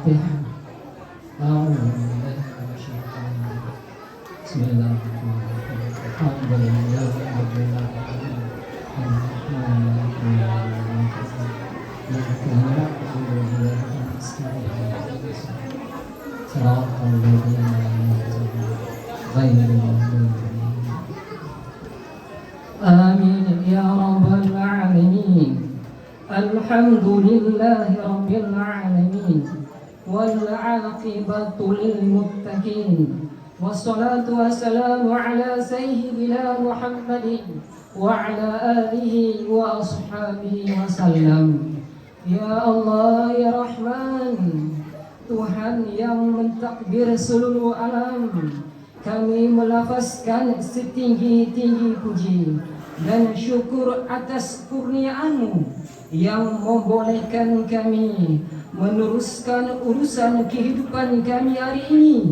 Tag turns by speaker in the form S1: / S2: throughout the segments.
S1: Al-Fatihah. Bismillahirrahmanirrahim. Alhamdulillahirabbil alamin. Amin ya rabbal alamin. Alhamdulillahi rabbil alamin. Wal aqibatu lil muttaqin. Wassalatu wassalamu ala sayyidina Muhammadin wa ala alihi wa ashabihi wasallam. Ya Allah ya Rahman, Tuhan yang mentakdir seluruh alam, kami melafazkan setinggi-tinggi puji dan syukur atas kurnia-Mu yang membolehkan kami meneruskan urusan kehidupan kami hari ini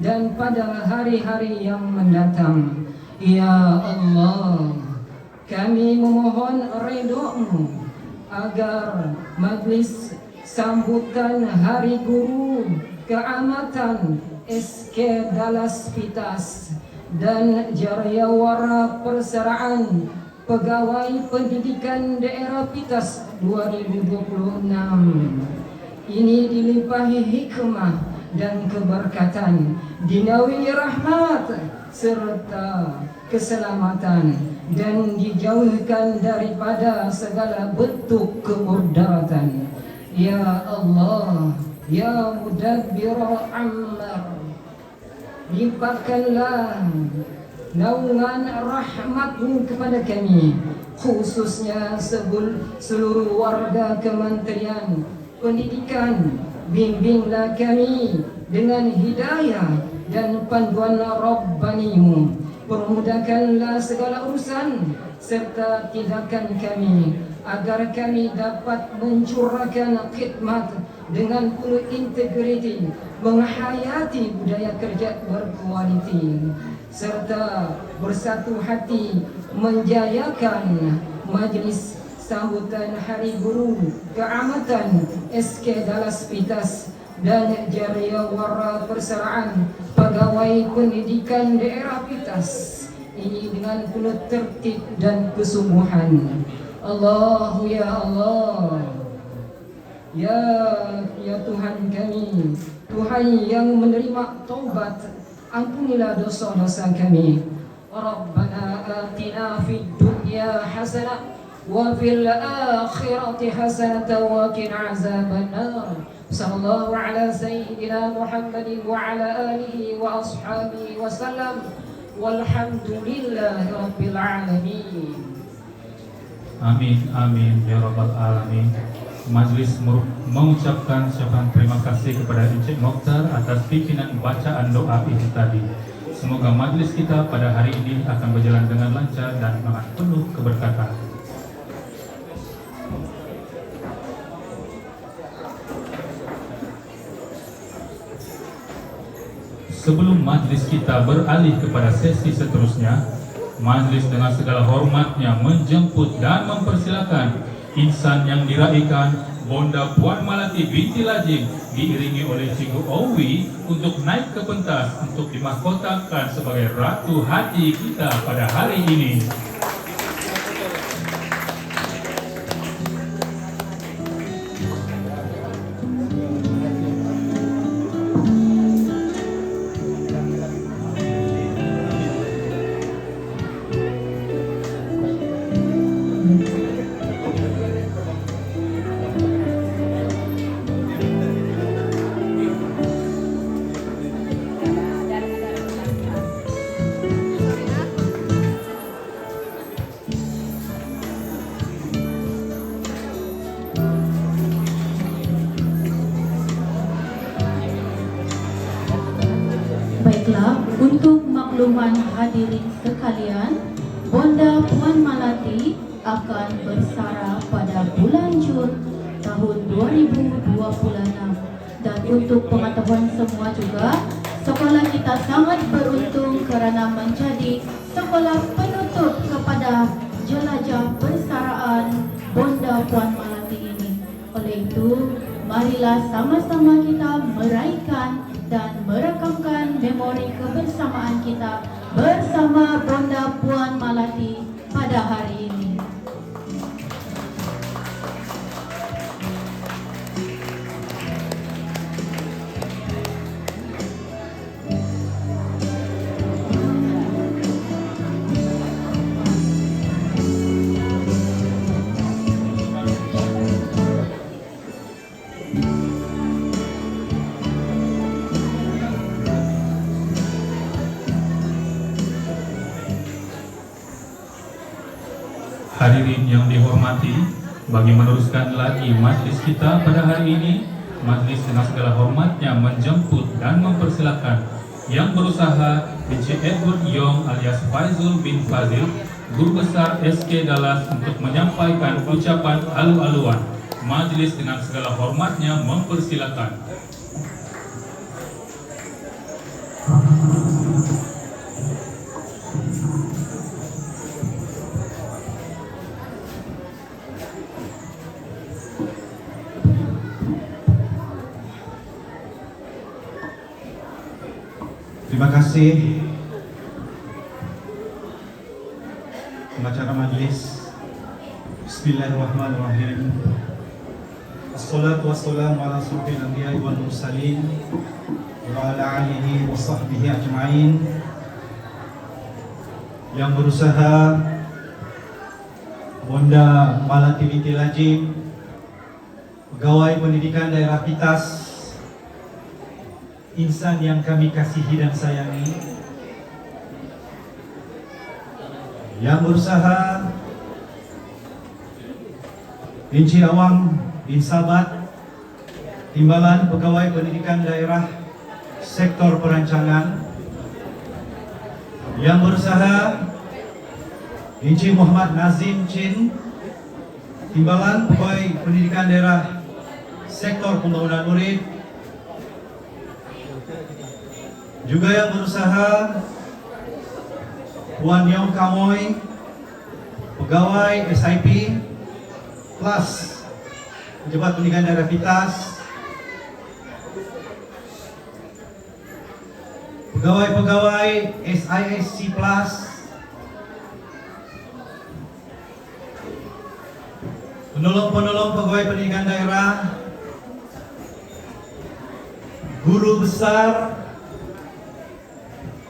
S1: dan pada hari-hari yang mendatang. Ya Allah, kami memohon ridha-Mu agar majlis sambutan Hari Guru Keamatan SK Dallas Pitas dan Jaryawara Persaraan Pegawai Pendidikan Daerah Pitas 2026 ini dilimpahi hikmah dan keberkatan, dinaungi rahmat serta keselamatan, dan dijauhkan daripada segala bentuk kemudaratan. Ya Allah, ya Mudabbirul Amr, limpahkanlah naungan rahmat-Mu kepada kami, khususnya seluruh warga Kementerian Pendidikan. Bimbinglah kami dengan hidayah dan panduan Rabbani-Mu. Permudahkanlah segala urusan serta tindakan kami, agar kami dapat mencurahkan khidmat dengan penuh integriti, menghayati budaya kerja berkualiti, serta bersatu hati menjayakan majlis sambutan Hari Guru Keamatan SK Dallas Pitas dan Jaryawara Persaraan Pegawai Pendidikan Daerah Pitas ini dengan penuh tertib dan kesungguhan. Allahu ya Allah, ya Tuhan kami, Tuhan yang menerima taubat, ampunilah dosa-dosa kami. Rabbana atina fid dunya hasanah wa fil akhirati hasanatan wa qina azaban nar. Sallallahu ala sayyidina Muhammadin wa ala alihi wa ashabihi wa sallam. Walhamdulillahi rabbil alamin.
S2: Amin amin ya rabbal alamin. Majlis mengucapkan ucapan terima kasih kepada Encik Mokhtar atas pimpinan bacaan doa ini tadi. Semoga majlis kita pada hari ini akan berjalan dengan lancar dan dengan penuh keberkatan. Sebelum majlis kita beralih kepada sesi seterusnya, majlis dengan segala hormatnya menjemput dan mempersilakan insan yang diraikan Bonda Puan Malati binti Lajim diiringi oleh Cikgu Owi untuk naik ke pentas untuk dimahkotakan sebagai Ratu Hati kita pada hari ini.
S3: Baiklah, untuk makluman hadirin sekalian, Bonda Puan Malati akan bersara pada bulan Jun tahun 2026. Dan untuk pengetahuan semua juga, sekolah kita sangat beruntung kerana menjadi sekolah penutup kepada jelajah persaraan Bonda Puan Malati ini. Oleh itu, marilah sama-sama kita meraihkan dan merekamkan memori kebersamaan kita bersama Bonda Puan Malati pada hari ini.
S2: Hadirin yang dihormati, bagi meneruskan lagi majlis kita pada hari ini, majlis dengan segala hormatnya menjemput dan mempersilakan yang berusaha Encik Edward Yong alias Faizul bin Fazil, Guru Besar SK Dallas untuk menyampaikan ucapan alu-aluan. Majlis dengan segala hormatnya mempersilakan.
S4: Terima kasih pengacara majlis. Bismillahirrahmanirrahim. Assalatu wassalamu ala asyrafil anbiya'i wal mursalin wa ala alihi wa sahbihi ajma'in. Yang berusaha Bonda Malati binti Lajim, Pegawai Pendidikan Daerah Pitas, insan yang kami kasihi dan sayangi, yang berusaha Encik Awang bin Sabat, Timbalan Pegawai Pendidikan Daerah Sektor Perancangan, yang berusaha Encik Muhammad Nazim Chin, Timbalan Pegawai Pendidikan Daerah Sektor Pembangunan Murid, juga yang berusaha Puan Yong Kamoy, Pegawai SIP Plus Pejabat Pendidikan Daerah Pitas, pegawai-pegawai SISC Plus, penolong-penolong pegawai pendidikan daerah, guru besar,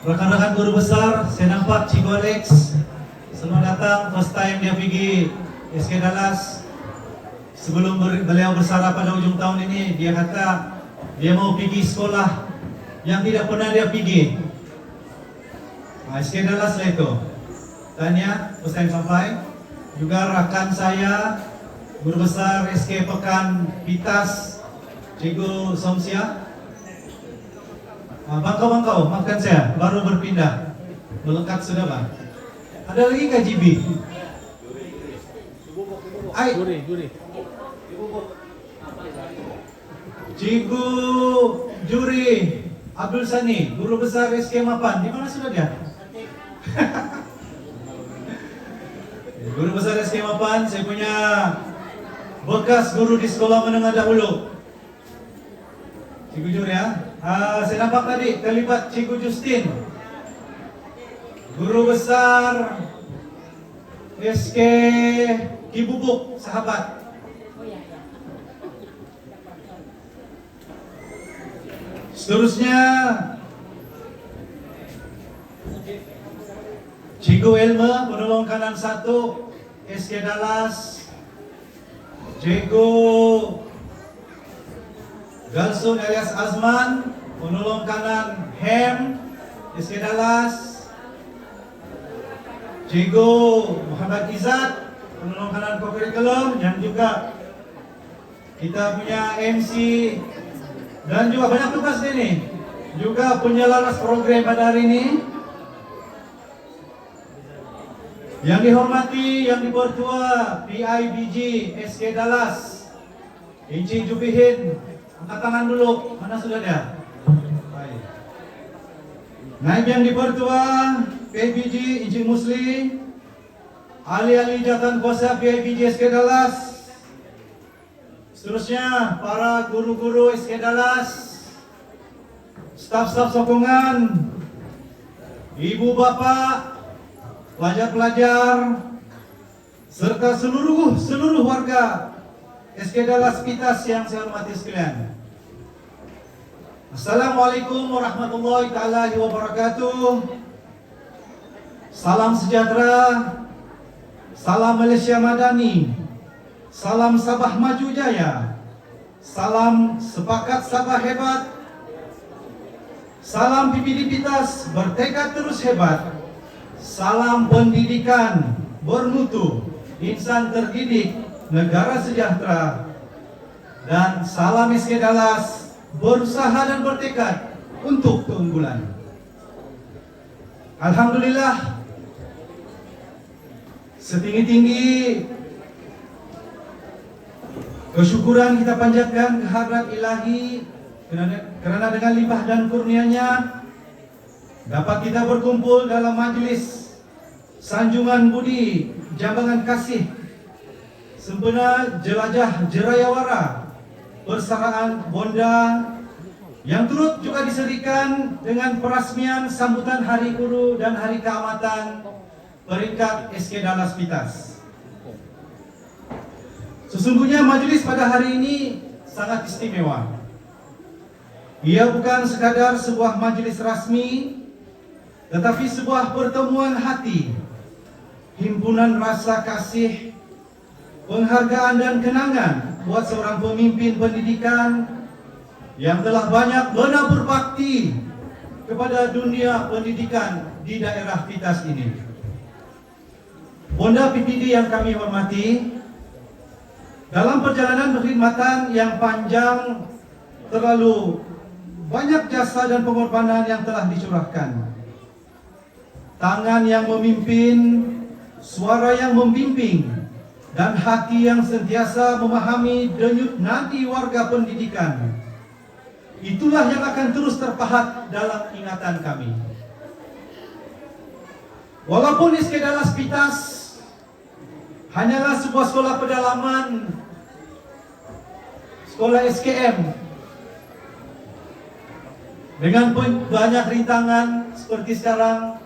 S4: rekan-rekan guru besar. Saya nampak Cikgu Alex, selamat datang, first time dia pergi SK Dallas. Sebelum beliau bersara pada ujung tahun ini, dia kata dia mau pergi sekolah yang tidak pernah dia pergi. SK Dallas lah itu. Tanya, first time sampai. Juga rakan saya, guru besar SK Pekan Pitas, Cikgu Somsia. Bangkau, maafkan saya, baru berpindah. Melekat sudah bang. Ada lagi KGB? Juri. Cikgu Juri Abdul Sani, guru besar SK Mapan. Di mana sudah dia? Guru besar SK Mapan, saya punya bekas guru di sekolah menengah dahulu. Cikgu Juri ya. Saya nampak tadi terlibat Cikgu Justin, guru besar SK Kibubuk, sahabat. Seterusnya Cikgu Elma, penolong kanan 1 SK Dallas. Cikgu Galsun alias Azman, penolong kanan Hem SK Dallas. Cikgu Muhammad Izzat, penolong kanan Kokurikulum, yang juga kita punya MC dan juga banyak tugas ini, juga penyelaras program pada hari ini. Yang dihormati, yang dipertua PIBG SK Dallas, Encik Jubihin, angkat tangan dulu, mana sudah dia? Baik. Naib yang dipertua PIBG Encik Musli, ahli-ahli jawatan kuasa PIBG SK Dallas, Seterusnya, para guru-guru SK Dallas, staf-staf sokongan, ibu bapak, pelajar-pelajar, serta seluruh warga SK Dallas Pitas yang saya hormati sekalian. Assalamualaikum warahmatullahi taala wabarakatuh. Salam sejahtera, salam Malaysia Madani, salam Sabah Maju Jaya, salam sepakat Sabah hebat, salam PPD Pitas bertekad terus hebat, salam pendidikan bermutu, insan terdidik, negara sejahtera, dan salam SK Dallas berusaha dan bertekad untuk keunggulan. Alhamdulillah, setinggi-tinggi kesyukuran kita panjatkan kehadrat Ilahi kerana dengan limpah dan kurnia-Nya dapat kita berkumpul dalam majlis sanjungan budi jambangan kasih sempena jelajah jerayawara persaraan Bonda yang turut juga diserikan dengan perasmian sambutan Hari Guru dan Hari Keamatan peringkat SK Dallas Pitas. Sesungguhnya majelis pada hari ini sangat istimewa. Ia bukan sekadar sebuah majelis rasmi, tetapi sebuah pertemuan hati, himpunan rasa kasih, penghargaan dan kenangan buat seorang pemimpin pendidikan yang telah banyak menabur bakti kepada dunia pendidikan di daerah Pitas ini. Bonda PPD yang kami hormati, dalam perjalanan perkhidmatan yang panjang, terlalu banyak jasa dan pengorbanan yang telah dicurahkan. Tangan yang memimpin, suara yang membimbing, dan hati yang sentiasa memahami denyut nadi warga pendidikan. Itulah yang akan terus terpahat dalam ingatan kami. Walaupun SK Dallas Pitas hanyalah sebuah sekolah pedalaman, sekolah SKM, dengan banyak rintangan seperti sekarang,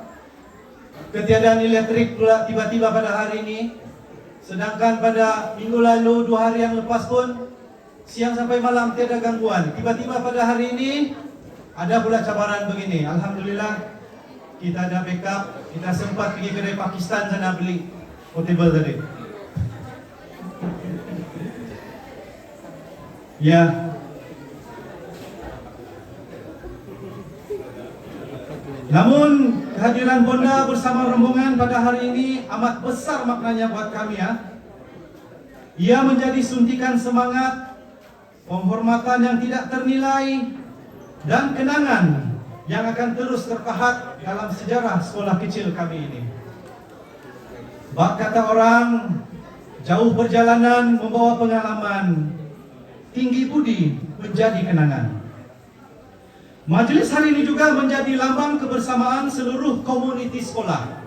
S4: ketiadaan elektrik pula tiba-tiba pada hari ini. Sedangkan pada minggu lalu, 2 hari yang lepas pun, siang sampai malam tiada gangguan. Tiba-tiba pada hari ini, ada pula cabaran begini. Alhamdulillah, kita ada backup. Kita sempat pergi kedai Pakistan sana beli portable tadi. Ya. Namun kehadiran Bonda bersama rombongan pada hari ini amat besar maknanya buat kami ya. Ia menjadi suntikan semangat, penghormatan yang tidak ternilai, dan kenangan yang akan terus terpahat dalam sejarah sekolah kecil kami ini. Bak kata orang, jauh perjalanan membawa pengalaman, tinggi budi menjadi kenangan. Majelis hari ini juga menjadi lambang kebersamaan seluruh komuniti sekolah.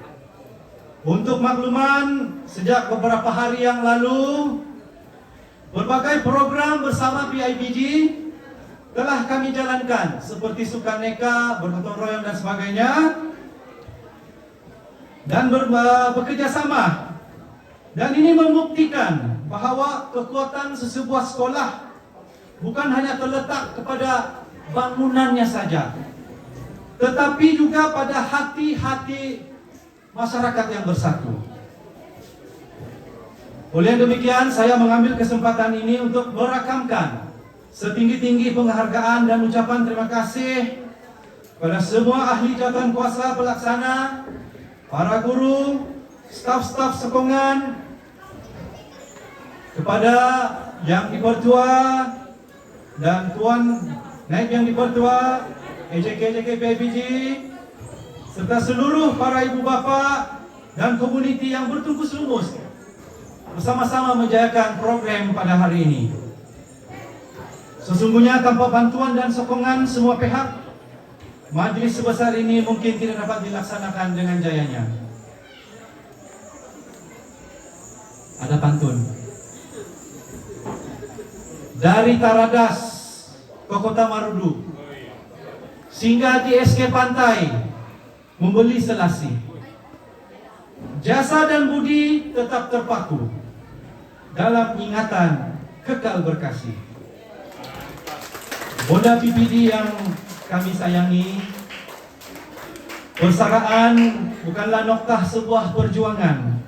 S4: Untuk makluman, sejak beberapa hari yang lalu, berbagai program bersama PIBG telah kami jalankan, seperti sukaneka, bergotong royong dan sebagainya, dan bekerja sama. Dan ini membuktikan bahawa kekuatan sesebuah sekolah bukan hanya terletak kepada bangunannya saja, tetapi juga pada hati-hati masyarakat yang bersatu. Oleh demikian, saya mengambil kesempatan ini untuk merakamkan setinggi-tinggi penghargaan dan ucapan terima kasih kepada semua ahli jawatan kuasa pelaksana, para guru, staf-staf sokongan, kepada yang dipertua dan tuan naib yang dipertua, EJK PIBG, serta seluruh para ibu bapa dan komuniti yang bertungkus lumus bersama-sama menjayakan program pada hari ini. Sesungguhnya tanpa bantuan dan sokongan semua pihak, majlis sebesar ini mungkin tidak dapat dilaksanakan dengan jayanya. Ada pantun. dari Taradas ke Kota Marudu, singgah di SK Pantai, membeli selasi. Jasa dan budi tetap terpaku dalam ingatan kekal berkasih. Bonda PPD yang kami sayangi, persaraan bukanlah noktah sebuah perjuangan,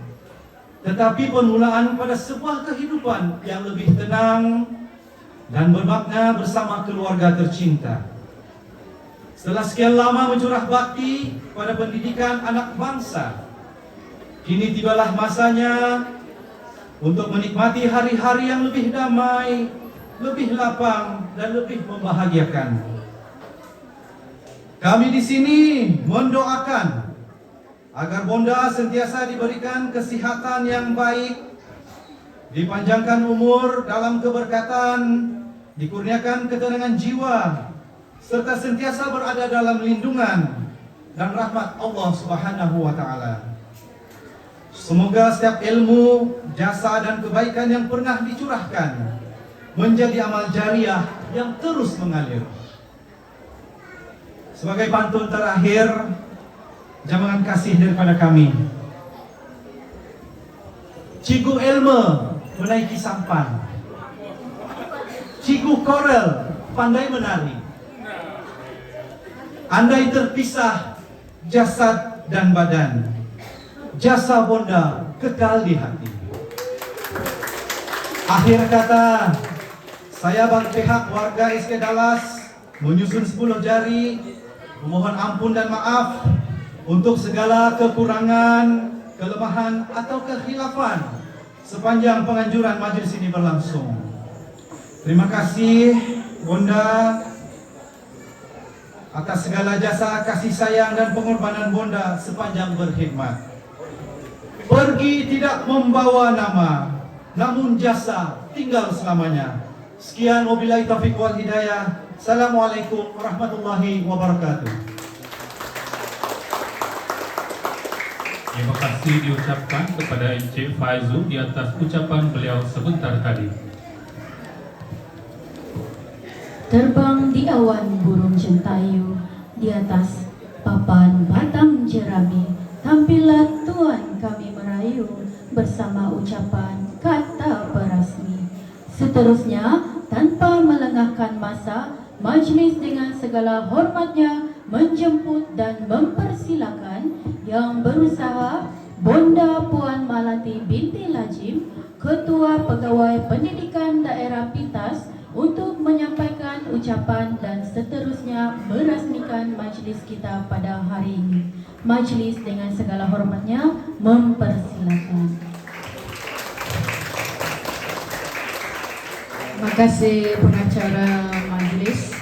S4: tetapi permulaan pada sebuah kehidupan yang lebih tenang dan bermakna bersama keluarga tercinta. Setelah sekian lama mencurah bakti pada pendidikan anak bangsa, kini tibalah masanya untuk menikmati hari-hari yang lebih damai, lebih lapang, dan lebih membahagiakan. Kami di sini mendoakan agar Bonda sentiasa diberikan kesihatan yang baik, dipanjangkan umur dalam keberkatan, dikurniakan ketenangan jiwa, serta sentiasa berada dalam lindungan dan rahmat Allah Subhanahu wa Ta'ala. Semoga setiap ilmu, jasa, dan kebaikan yang pernah dicurahkan menjadi amal jariah yang terus mengalir. Sebagai pantun terakhir, jangan kasih daripada kami. Cikgu Elme menaiki sampan, Cikgu Korel pandai menari. Andai terpisah jasad dan badan, jasa Bonda kekal di hati. Akhir kata, saya berpihak warga SK Dallas menyusun 10 jari, memohon ampun dan maaf untuk segala kekurangan, kelemahan, atau kekhilafan sepanjang penganjuran majelis ini berlangsung. Terima kasih Bonda atas segala jasa, kasih sayang, dan pengorbanan Bonda sepanjang berkhidmat. Pergi tidak membawa nama, namun jasa tinggal selamanya. Sekian, wabillahi taufiq wal hidayah. Assalamualaikum warahmatullahi wabarakatuh.
S2: Terima kasih diucapkan kepada Encik Faizul di atas ucapan beliau sebentar tadi.
S3: Terbang di awan burung centayu, di atas papan batang jerami, tampillah Tuan kami merayu bersama ucapan kata perasmi. Seterusnya, tanpa melengahkan masa, majlis dengan segala hormatnya menjemput dan mempersilakan yang berusaha Bonda Puan Malati binti Lajim, Ketua Pegawai Pendidikan Daerah Pitas, untuk menyampaikan ucapan dan seterusnya merasmikan majlis kita pada hari ini. Majlis dengan segala hormatnya mempersilakan.
S1: Terima kasih pengacara majlis.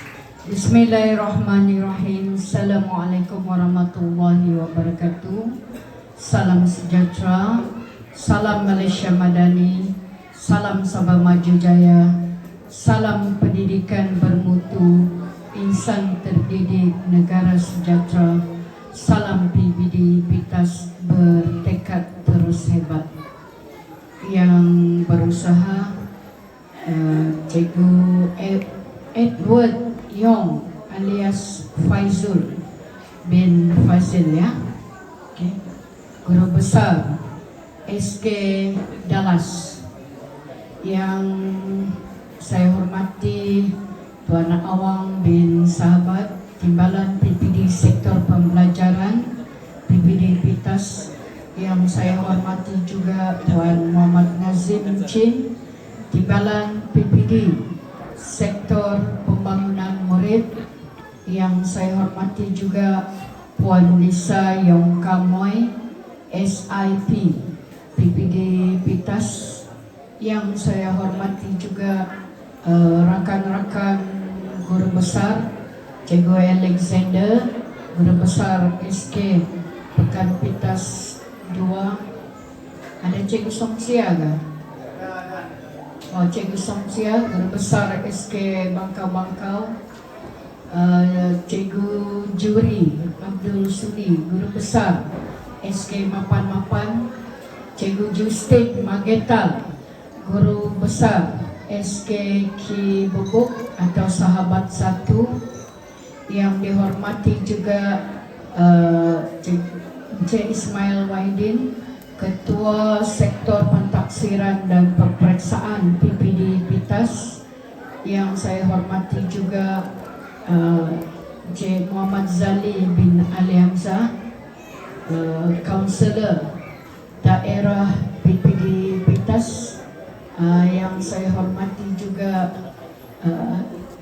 S1: Bismillahirrahmanirrahim. Assalamualaikum warahmatullahi wabarakatuh. Salam sejahtera, salam Malaysia Madani, salam Sabah Maju Jaya, salam pendidikan bermutu, insan terdidik, negara sejahtera, salam PBD Pitas bertekad terus hebat. Yang berusaha Cikgu Edward Yong alias Faizul bin Fazil, ya. Okay. Guru besar SK Dallas. Yang saya hormati Tuan Awang bin Sahabat, Timbalan PPD Sektor Pembelajaran PPD Pitas. Yang saya hormati juga Tuan Muhammad Nazim Chin, Timbalan PPD Sektor Pembangunan Murid. Yang saya hormati juga Puan Lisa Yong Kamoy, SIP PPD Pitas. Yang saya hormati juga rakan-rakan guru besar, Cikgu Alexander, guru besar SK Pekan Pitas 2. Ada Cikgu Somsia ke? Oh, Cikgu Somsia, guru besar SK Bangkau-Bangkau. Cikgu Juri Abdul Sudi, guru besar SK Mapan-Mapan. Cikgu Justin Magetal, guru besar
S3: SK Ki Bubuk atau Sahabat Satu, yang dihormati juga Encik Ismail Wahidin, Ketua Sektor Pentaksiran dan Peperiksaan PPD Pitas, yang saya hormati juga Encik Muhammad Zali bin Ali Hamzah, Kaunselor Daerah PPD Pitas, yang saya hormati juga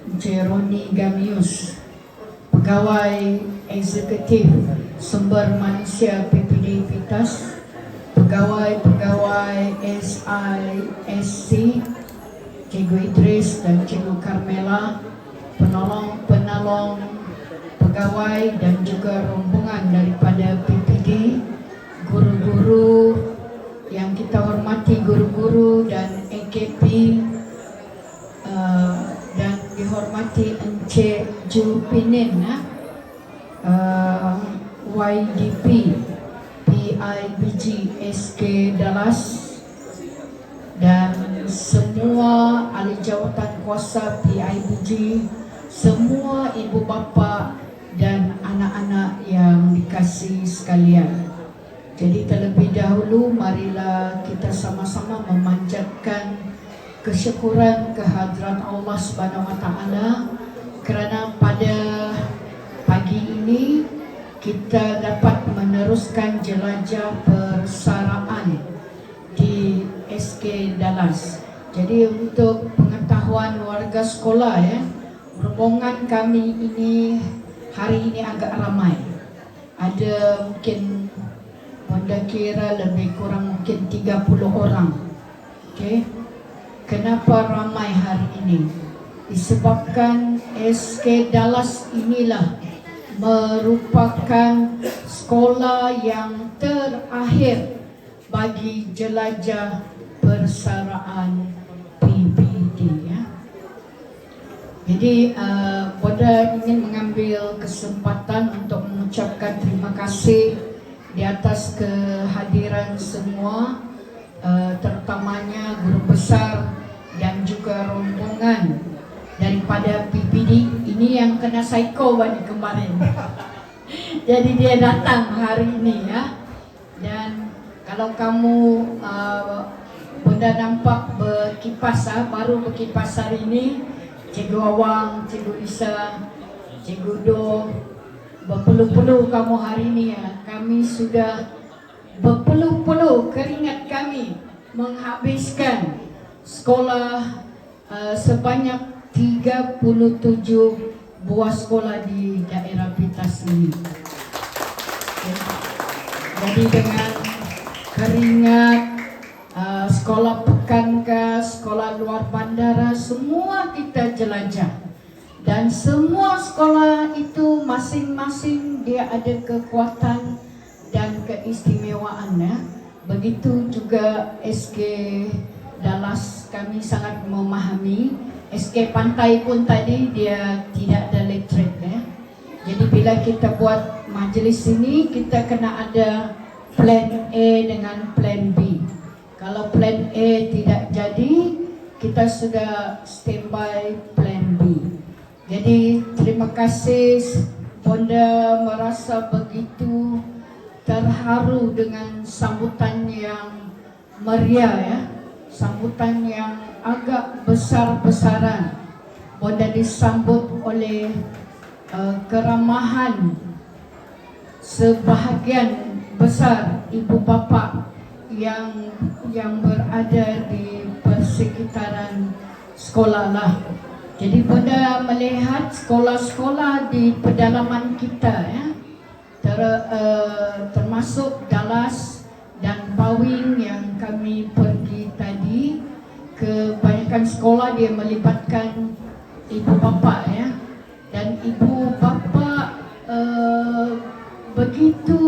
S3: Encik Roni Gamius, Pegawai Eksekutif Sumber Manusia PPD Pitas, pegawai SISC, Cikgu Idris dan Cikgu Carmela, penolong pegawai dan juga rombongan daripada PPD, guru-guru yang kita hormati, guru-guru dan AKP, dan dihormati Encik Ju Pinin, YDP, PIBG SK Dallas, dan semua ahli jawatan kuasa PIBG, semua ibu bapa dan anak-anak yang dikasihi sekalian. Jadi terlebih dahulu marilah kita sama-sama memanjatkan kesyukuran kehadrat Allah Subhanahu wa taala kerana pada pagi ini kita dapat meneruskan jelajah persaraan di SK Dallas. Jadi untuk pengetahuan warga sekolah ya, rombongan kami ini hari ini agak ramai. Ada mungkin Bonda kira lebih kurang mungkin 30 orang. Okey. Kenapa ramai hari ini? Disebabkan SK Dallas inilah merupakan sekolah yang terakhir bagi jelajah persaraan PPD ya. Jadi Bonda ingin mengambil kesempatan untuk mengucapkan terima kasih di atas kehadiran semua, terutamanya guru besar dan juga rombongan daripada PPD ini yang kena psycho bani kemarin. Jadi dia datang hari ini ya. Dan kalau kamu Bonda nampak berkipas, baru berkipas hari ini, Cikgu Awang, Cikgu Isa, Cikgu Do, berpeluh-peluh kamu hari ini ya. Kami sudah berpeluh-peluh keringat kami menghabiskan sekolah sebanyak 37 buah sekolah di daerah Pitas ini. Jadi dengan keringat, sekolah pekankah, sekolah luar bandara, semua kita jelajah. Dan semua sekolah itu masing-masing dia ada kekuatan dan keistimewaannya. Begitu juga SK Dallas, kami sangat memahami. SK Pantai pun tadi dia tidak ada literate ya. Jadi bila kita buat majlis ini, kita kena ada plan A dengan plan B. Kalau plan A tidak jadi, kita sudah standby plan B. Jadi terima kasih, Bonda merasa begitu terharu dengan sambutan yang meriah ya. Sambutan yang agak besar-besaran. Bonda disambut oleh keramahan sebahagian besar ibu bapa yang berada di persekitaran sekolah lah. Jadi Bonda melihat sekolah-sekolah di pedalaman kita ya, termasuk Dallas dan Pawing yang kami pergi tadi. Kebanyakan sekolah dia melibatkan ibu bapa ya, dan ibu bapa begitu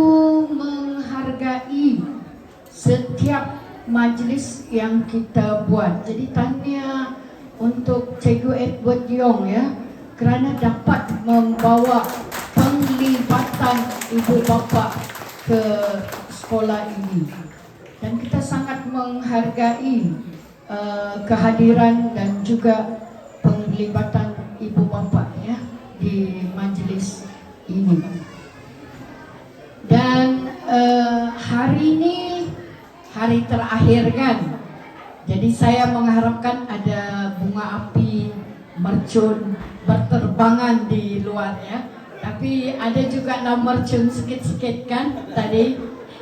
S3: menghargai setiap majlis yang kita buat. Jadi tahniah untuk Cikgu Edward Yong ya, kerana dapat membawa penglibatan ibu bapa ke sekolah ini. Dan kita sangat menghargai kehadiran dan juga penglibatan ibu bapa ya di majlis ini. Dan hari ini hari terakhir kan, jadi saya mengharapkan ada bunga api mercun berterbangan di luar ya. Tapi ada juga mercun sikit-sikit kan tadi.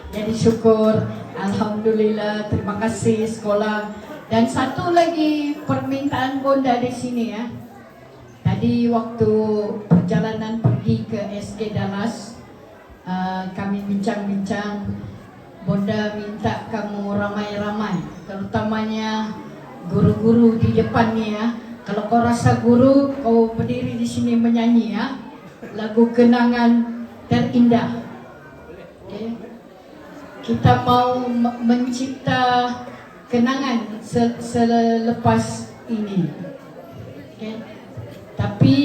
S3: Jadi syukur, alhamdulillah, terima kasih sekolah. Dan satu lagi permintaan Bonda di sini ya. Tadi waktu perjalanan pergi ke SK Dallas, kami bincang-bincang. Bonda minta kamu ramai-ramai, terutamanya guru-guru di depan nih ya. Kalau kau rasa guru, kau berdiri di sini menyanyi ya lagu kenangan terindah. Okay. Kita mau mencipta kenangan selepas ini. Okay. Tapi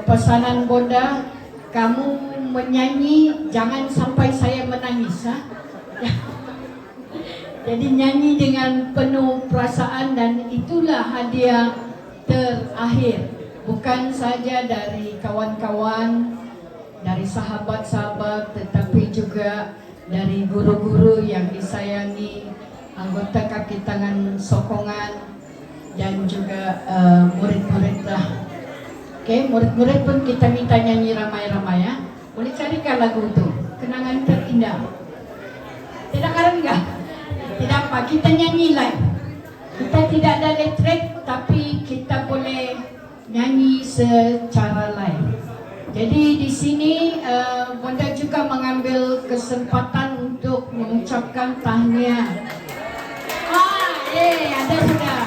S3: pesanan Bonda, kamu menyanyi jangan sampai saya menangis ha? Jadi nyanyi dengan penuh perasaan, dan itulah hadiah terakhir, bukan saja dari kawan-kawan, dari sahabat-sahabat, tetapi juga dari guru-guru yang disayangi, anggota kaki tangan sokongan, dan juga murid-murid lah. Oke, murid-murid pun kita minta nyanyi ramai-ramai ya. Boleh carikan lagu itu, kenangan terindah. Tidak keren enggak? Tidak apa, kita nyanyi live. Kita tidak ada letrik, tapi kita boleh nyanyi secara live. Jadi di sini Bonda juga mengambil kesempatan untuk mengucapkan tahniah. Ada sudah.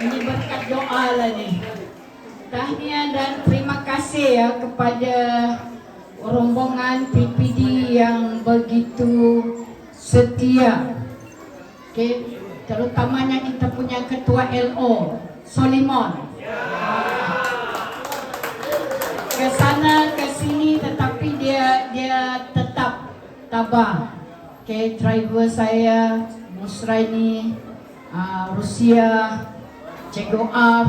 S3: Ini berkat doa lah nih. Tahniah dan terima kasih ya kepada rombongan PPD yang begitu setia. Okay. Terutamanya kita punya ketua LO, Solimon. Ke sana ke sini tetapi dia tetap tabah. Okay, driver saya Musraini, Rusia, Cikgu Af,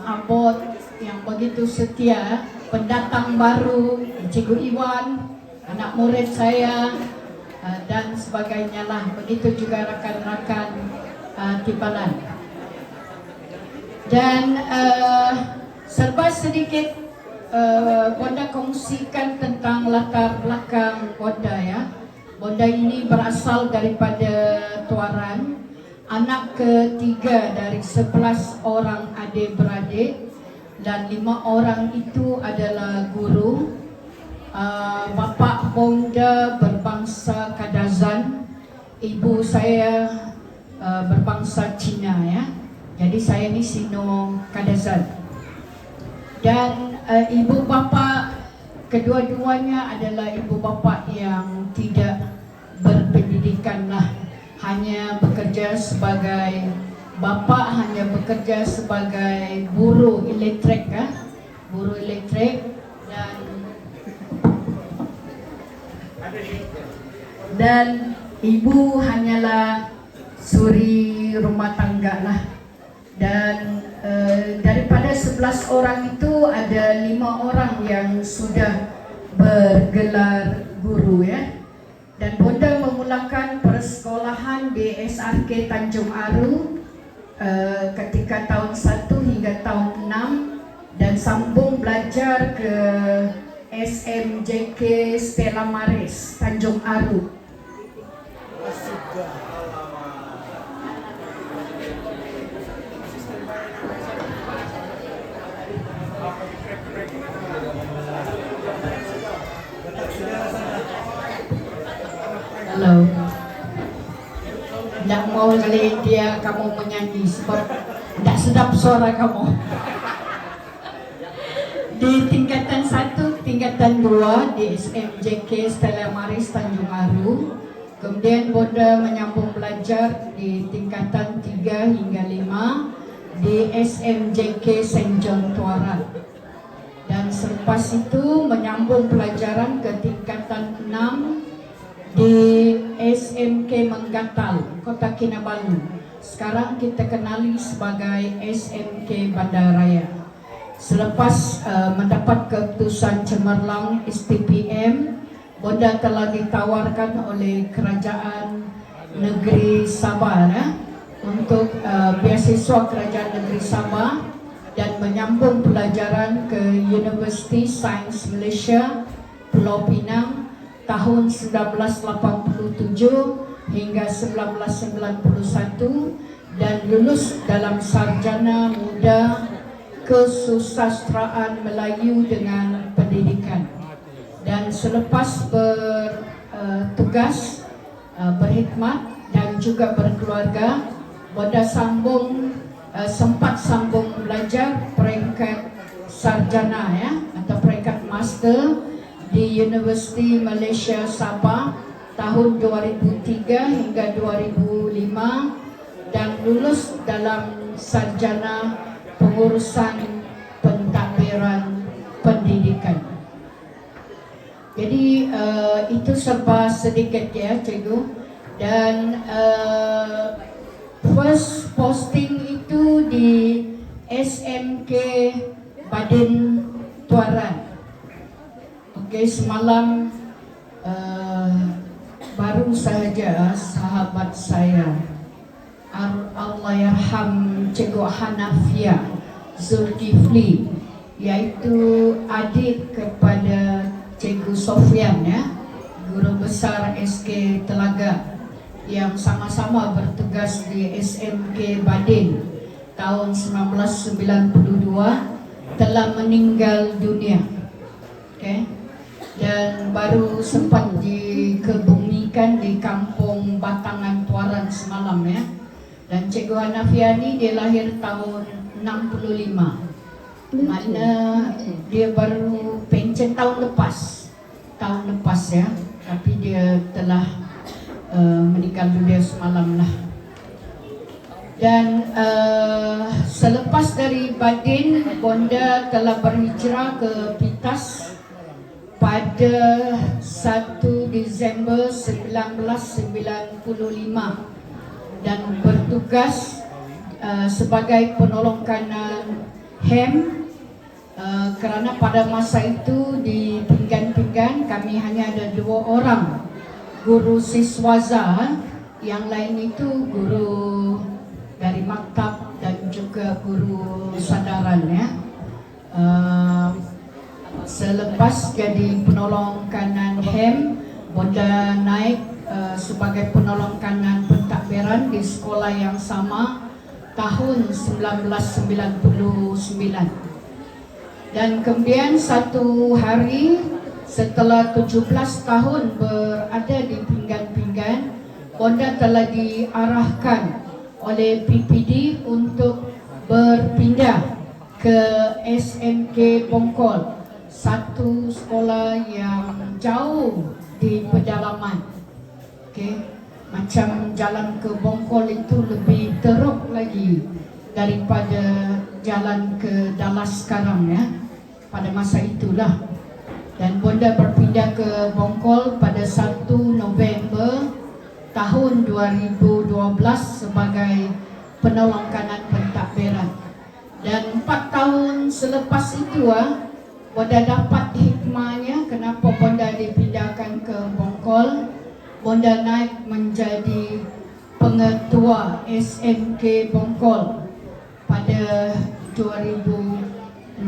S3: Abot yang begitu setia, pendatang baru Cikgu Iwan, anak murid saya, dan sebagainya lah. Begitu juga rakan-rakan timbalan. Dan serba sedikit Bonda kongsikan tentang latar belakang Bonda ya. Bonda ini berasal daripada Tuaran, anak ketiga dari 11 orang adik-beradik, dan 5 orang itu adalah guru. Bapa Bonda berbangsa Kadazan, ibu saya berbangsa Cina ya. Jadi saya ni Sino Kadazan. Dan ibu bapa kedua-duanya adalah ibu bapa yang tidak berpendidikan lah. Hanya bekerja sebagai bapa, hanya bekerja sebagai buruh elektrik ya. Buruh elektrik, dan ibu hanyalah suri rumah tangga lah. Dan daripada 11 orang itu ada 5 orang yang sudah bergelar guru ya. Dan Bonda memulakan persekolahan di SRK Tanjung Aru ketika tahun 1 hingga tahun 6, dan sambung belajar ke SMJK Stella Maris Tanjung Aru. Halo. Tidak mau kali dia kamu menyanyi sebab tidak sedap suara kamu. Di tingkatan 1, tingkatan 2 di SMJK Stella Maris Tanjung Aru. Kemudian Bonda menyambung belajar di tingkatan 3 hingga 5 di SMJK St. John Tuaran. Dan selepas itu menyambung pelajaran ke tingkatan 6 di SMK Menggatal, Kota Kinabalu. Sekarang kita kenali sebagai SMK Bandaraya. Selepas mendapat keputusan cemerlang STPM, Bonda telah ditawarkan oleh Kerajaan Negeri Sabah untuk beasiswa Kerajaan Negeri Sabah dan menyambung pelajaran ke Universiti Sains Malaysia Pulau Pinang tahun 1987 hingga 1991 dan lulus dalam sarjana muda kesusastraan Melayu dengan pendidikan. Dan selepas bertugas, berkhidmat dan juga berkeluarga, Bonda sempat sambung belajar peringkat sarjana atau peringkat master di Universiti Malaysia Sabah tahun 2003 hingga 2005 dan lulus dalam sarjana pengurusan pentadbiran pendidikan. Jadi itu serba sedikit ya cikgu. Dan first posting itu di SMK Badin Tuaran. Okey, semalam baru sahaja sahabat saya Allahyarham Cikgu Hanafia Zulkifli, iaitu adik kepada Cikgu Sofian guru besar SK Telaga yang sama-sama bertugas di SMK Badin tahun 1992 telah meninggal dunia. Okay. Dan baru sempat dikebumikan di kampung Batangan Tuaran semalam Dan Cikgu Hanafia ni dia lahir tahun 65. Mana dia baru pencen tahun lepas tapi dia telah meninggal dunia semalam lah. Dan selepas dari Badin, Bonda telah berhijrah ke Pitas pada 1 Disember 1995 dan bertugas sebagai penolong kanan HEM. Kerana pada masa itu di Pinggan kami hanya ada 2 orang guru siswaza, yang lain itu guru dari maktab dan juga guru sadaran Selepas jadi penolong kanan HEM, Bonda naik sebagai penolong kanan pentadbiran di sekolah yang sama tahun 1999. Dan kemudian satu hari setelah 17 tahun berada di Pinggan, Bonda telah diarahkan oleh PPD untuk berpindah ke SMK Bongkol, satu sekolah yang jauh di pedalaman. Okay. Macam jalan ke Bongkol itu lebih teruk lagi daripada jalan ke Dallas sekarang pada masa itulah. Dan Bonda berpindah ke Bongkol pada 1 November tahun 2012 sebagai penolong kanan pentadbiran. Dan 4 tahun selepas itu Bonda dapat hikmahnya kenapa Bonda dipindahkan ke Bongkol. Bonda naik menjadi pengetua SMK Bongkol pada 2016.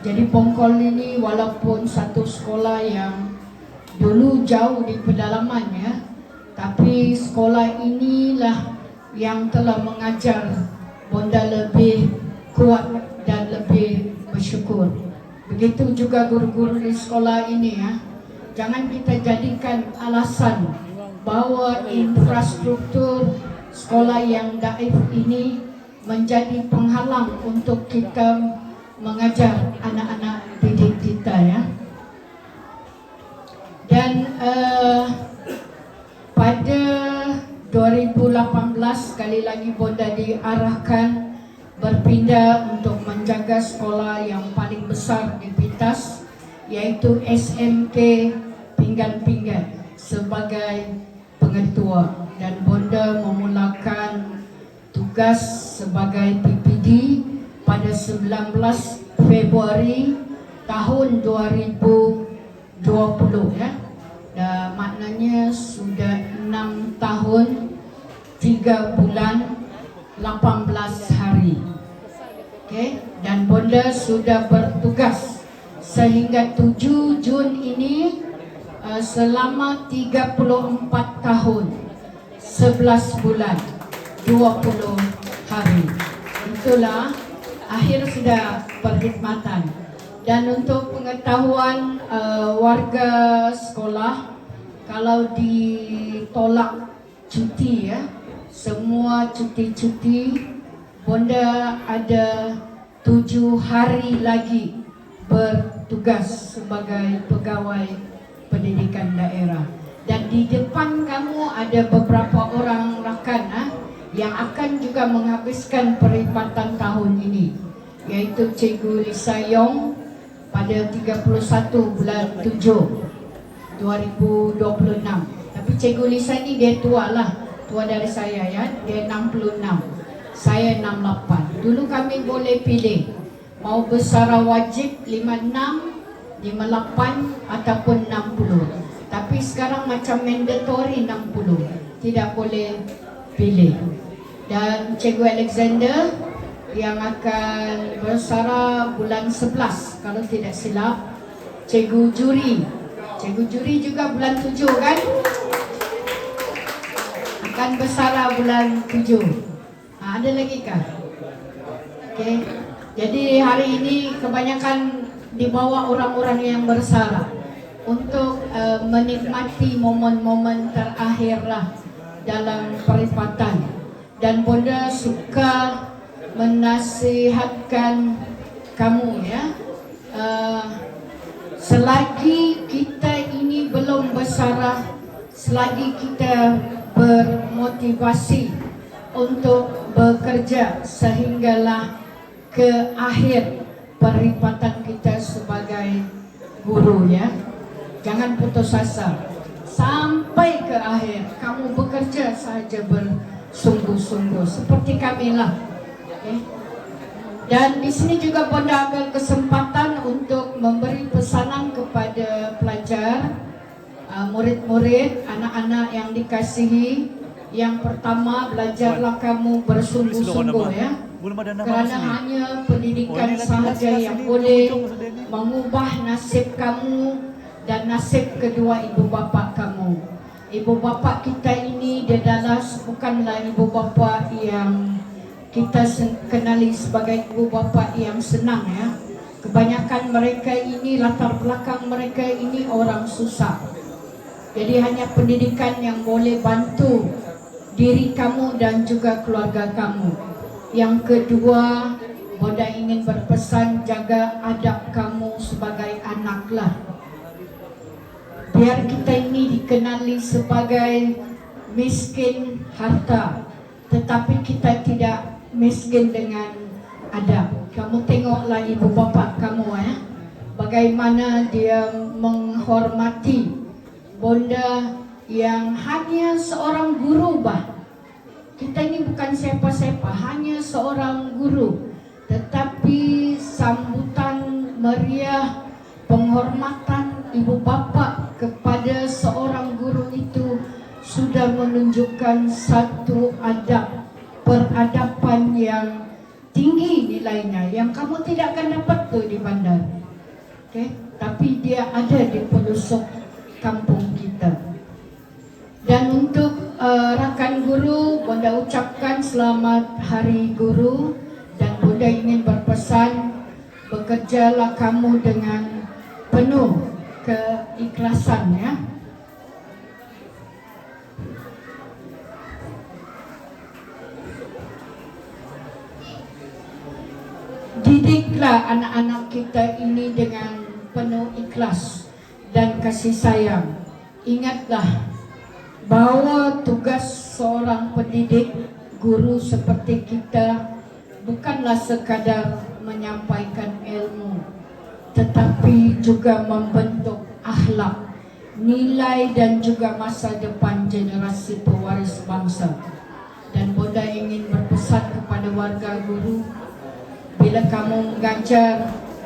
S3: Jadi Bongkol ini walaupun satu sekolah yang dulu jauh di pedalaman tapi sekolah inilah yang telah mengajar Bonda lebih kuat dan lebih bersyukur. Begitu juga guru-guru di sekolah ini Jangan kita jadikan alasan bahawa infrastruktur sekolah yang daif ini menjadi penghalang untuk kita mengajar anak-anak didik kita Dan pada 2018 sekali lagi Bonda diarahkan berpindah untuk menjaga sekolah yang paling besar di Pitas, iaitu SMK Pinggan sebagai pengetua, dan Bonda memulakan tugas sebagai PPD pada 19 Februari tahun 2020 ya. Dan maknanya sudah 6 tahun 3 bulan 18 hari. Okay. Dan Bonda sudah bertugas sehingga 7 Jun ini selama 34 tahun 11 bulan 20 hari. Itulah akhir sudah perkhidmatan. Dan untuk pengetahuan warga sekolah, kalau ditolak cuti ya, semua cuti-cuti, Bonda ada 7 hari lagi bertugas sebagai pegawai pendidikan daerah. Dan di depan kamu ada beberapa orang rakan yang akan juga menghabiskan perkhidmatan tahun ini, yaitu Cikgu Lisa Yong pada 31 bulan 7 2026. Tapi Cikgu Lisa ni dia tua lah, tua dari saya ya, dia 66, saya 68. Dulu kami boleh pilih mau bersara wajib 56, 58 ataupun 60. Tapi sekarang macam mandatory 60, tidak boleh pilih. Dan Cikgu Alexander yang akan bersara bulan 11 kalau tidak silap. Cikgu Juri juga bulan 7 kan, akan bersara bulan 7. Ada lagi kah? Okay. Jadi hari ini kebanyakan dibawa orang-orang yang bersara untuk menikmati momen-momen terakhir lah dalam perkhidmatan. Dan Bonda suka menasihatkan kamu ya, selagi kita ini belum bersara, selagi kita bermotivasi untuk bekerja sehinggalah ke akhir perkhidmatan kita sebagai guru ya, jangan putus asa sampai ke akhir. Kamu bekerja saja bersungguh-sungguh seperti kami lah. Okay. Dan di sini juga Bonda ambil kesempatan untuk memberi pesanan kepada pelajar, murid-murid, anak-anak yang dikasihi. Yang pertama, belajarlah kamu bersungguh-sungguh ya, kerana hanya pendidikan sahaja yang boleh mengubah nasib kamu dan nasib kedua ibu bapa kamu. Ibu bapa kita ini dia adalah bukanlah ibu bapa yang kita kenali sebagai ibu bapa yang senang ya. Kebanyakan mereka ini, latar belakang mereka ini orang susah. Jadi hanya pendidikan yang boleh bantu diri kamu dan juga keluarga kamu. Yang kedua, Bonda ingin berpesan, jaga adab kamu sebagai anaklah. Biar kita ini dikenali sebagai miskin harta, tetapi kita tidak miskin dengan adab. Kamu tengoklah ibu bapa kamu ya, bagaimana dia menghormati Bonda yang hanya seorang guru bah. Kita ini bukan siapa-siapa, hanya seorang guru, tetapi sambutan meriah, penghormatan ibu bapa kepada seorang guru itu sudah menunjukkan satu adab, peradaban yang tinggi nilainya, yang kamu tidak akan dapat tuh di bandar. Okay? Tapi dia ada di pelosok kampung kita. Dan untuk rakan guru, Bonda ucapkan selamat Hari Guru. Dan Bonda ingin berpesan, bekerjalah kamu dengan penuh keikhlasan ya. Didiklah anak-anak kita ini dengan penuh ikhlas dan kasih sayang. Ingatlah bahwa tugas seorang pendidik, guru seperti kita bukanlah sekadar menyampaikan ilmu, tetapi juga membentuk akhlak nilai dan juga masa depan generasi pewaris bangsa. Dan Bonda ingin berpesan kepada warga guru, bila kamu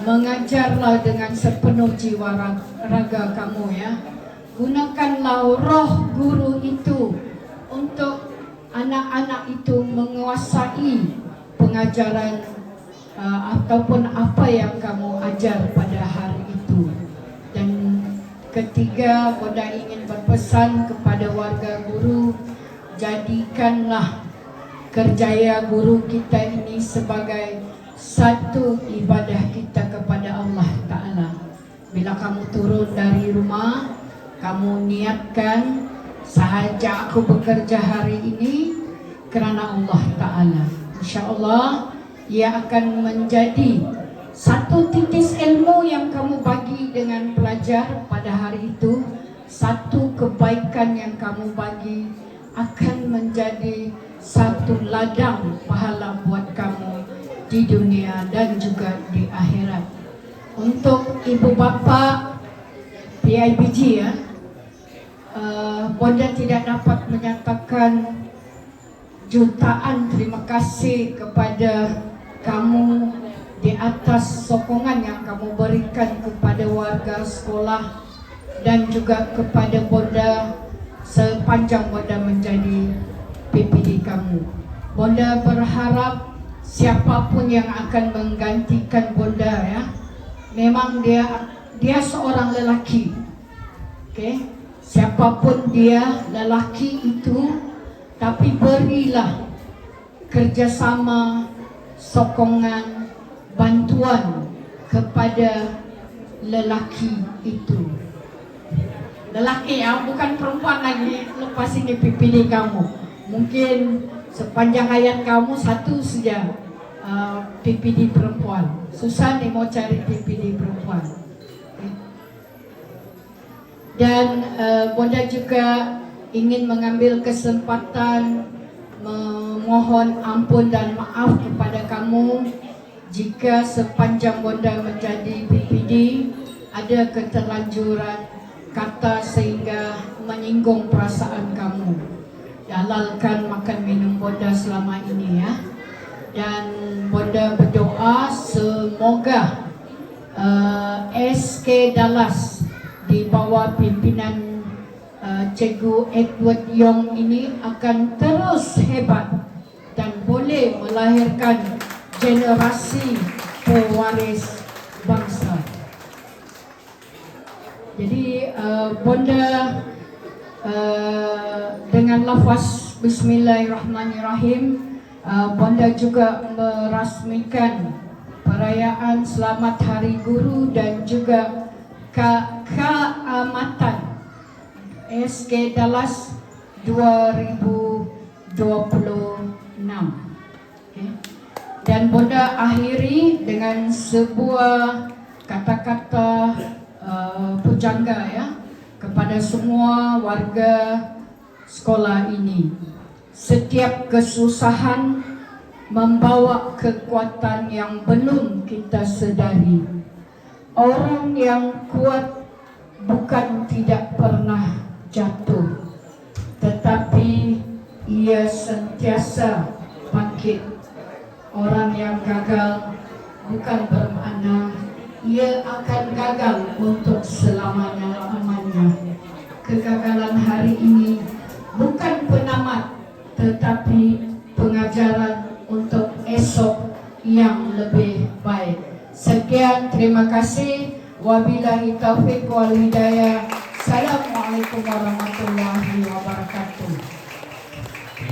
S3: mengajarlah dengan sepenuh jiwa raga kamu ya. Gunakanlah roh guru itu untuk anak-anak itu menguasai pengajaran ataupun apa yang kamu ajar pada hari itu. Dan ketiga, Bonda ingin berpesan kepada warga guru, jadikanlah kerjaya guru kita ini sebagai satu ibadah kita kepada Allah Ta'ala. Bila kamu turun dari rumah, kamu niatkan, sahaja aku bekerja hari ini kerana Allah Ta'ala. InsyaAllah ia akan menjadi satu titis ilmu yang kamu bagi dengan pelajar pada hari itu, satu kebaikan yang kamu bagi akan menjadi satu ladang pahala buat kamu di dunia dan juga di akhirat. Untuk ibu bapa PIBG ya, Bonda tidak dapat menyatakan jutaan terima kasih kepada kamu di atas sokongan yang kamu berikan kepada warga sekolah dan juga kepada Bonda sepanjang Bonda menjadi PPD kamu. Bonda berharap siapapun yang akan menggantikan Bonda ya, memang dia seorang lelaki. Okay? Siapapun dia lelaki itu, tapi berilah kerjasama, sokongan, bantuan kepada lelaki itu. Lelaki ya, bukan perempuan lagi. Lepas ini PPD kamu, mungkin sepanjang hayat kamu satu saja PPD perempuan. Susah nih mau cari PPD perempuan. Dan Bonda juga ingin mengambil kesempatan memohon ampun dan maaf kepada kamu jika sepanjang Bonda menjadi PPD ada keterlanjuran kata sehingga menyinggung perasaan kamu. Halalkan makan minum Bonda selama ini ya. Dan Bonda berdoa semoga SK Dallas di bawah pimpinan Cikgu Edward Yong ini akan terus hebat dan boleh melahirkan generasi pewaris bangsa. Jadi Bonda dengan lafaz Bismillahirrahmanirrahim, Bonda juga merasmikan perayaan Selamat Hari Guru dan juga keamatan SK Dallas 2026. Okay. Dan Bonda akhiri dengan sebuah kata-kata pujangga ya kepada semua warga sekolah ini. Setiap kesusahan membawa kekuatan yang belum kita sedari. Orang yang kuat bukan tidak pernah jatuh, tetapi ia sentiasa bangkit. Orang yang gagal bukan bermakna ia akan gagal untuk selama-lamanya. Kegagalan hari ini bukan penamat, tetapi pengajaran untuk esok yang lebih baik. Sekian, terima kasih. Wabillahi taufiq wal hidayah. Assalamualaikum warahmatullahi wabarakatuh.